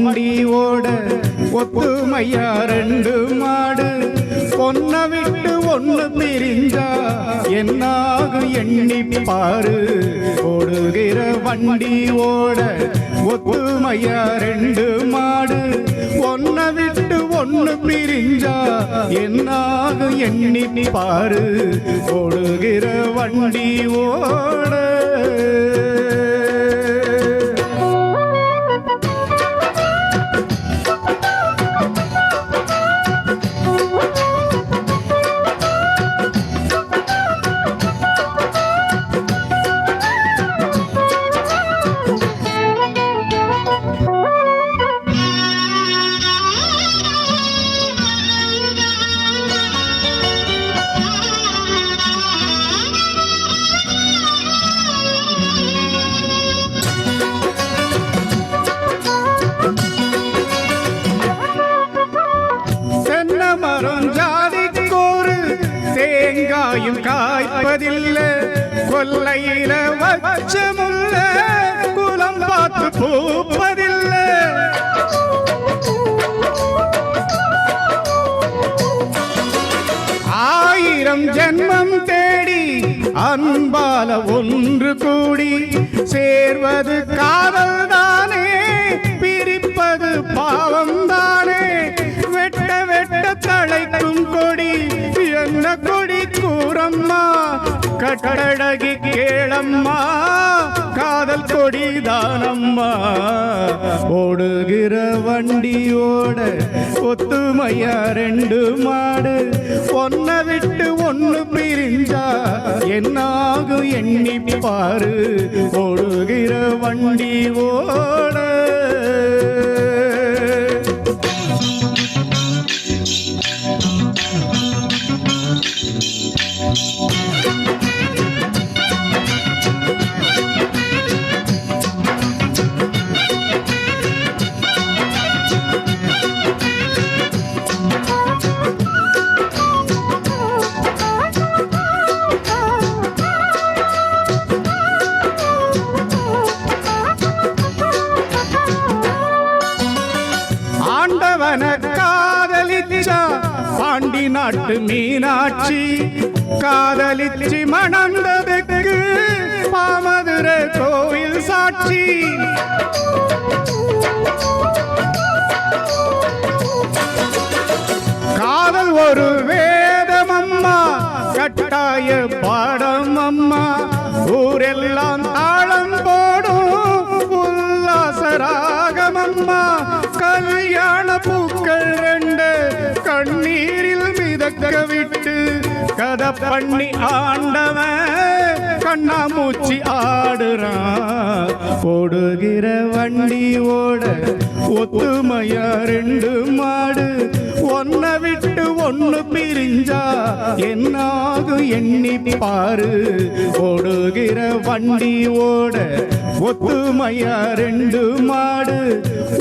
வண்டி ஓட ஒத்துமையா ரெண்டு மாடு பொன்ன விட்டு ஒண்ணு பிரிஞ்சா என்னாகும் எண்ணி பாரு. ஓடுகிற வண்டி ஓட ஒத்துமையா ரெண்டு மாடு பொன்ன விட்டு ஒண்ணு பிரிஞ்சா என்னாகும் எண்ணி பாரு. ஓடுகிற வண்டி ஓட தேங்காயும் காய்ப்பதில்லை கொல்லையில வச்சமுள்ள குலம் பார்த்து பூப்பதில்லை. ஆயிரம் ஜென்மம் தேடி அன்பால ஒன்று கூடி சேர்வது காதல் தானே, பிரிப்பது பாவம் தானே. வெட்ட வெட்ட தழைக்கும் கொடி என்ன கொடி கூறம்மா, கட்டழகி கேளம்மா, காதல் கொடி தானம்மா. ஓடுகிற வண்டியோட ஒத்துமையா ரெண்டு மாடு பொன்ன விட்டு ஒண்ணு பிரிஞ்சா என்னாகும் எண்ணி பாரு. ஓடுகிற வண்டி ஓட காதலிச்சா பாண்டி நாட்டு மீனாட்சி, காதலிச்சி மணந்ததுக்கு பாமதுரை கோயில் சாட்சி. காதல் ஒரு வேதம் அம்மா, கட்டாய பாடம் அம்மா. ஊரெல்லாம் தாளம் போடும் உல்லாசராகம் அம்மா. கல்யாண பூக்கள் ரெண்டு கண்ணீரில் மிதக்க விட்டு கதை பண்ணி ஆண்டவன் கண்ணாமூச்சி ஆடுறான். ஓடுகிற வண்டி ஓட ஒத்துமையா ரெண்டு மாடு ஒன்ன விட்டு ஒண்ணு பிரிஞ்சா என்னாகும் எண்ணி பாரு. ஓடுகிற வண்டி ஓட ஒத்துமையா ரெண்டு மாடு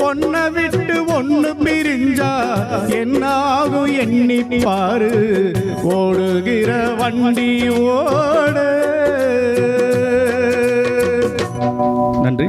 ஒன்ன விட்டு ஒண்ணு பிரிஞ்சா என்னாகும் எண்ணி பாரு. ஓடுகிற வண்டி ஓட. நன்றி.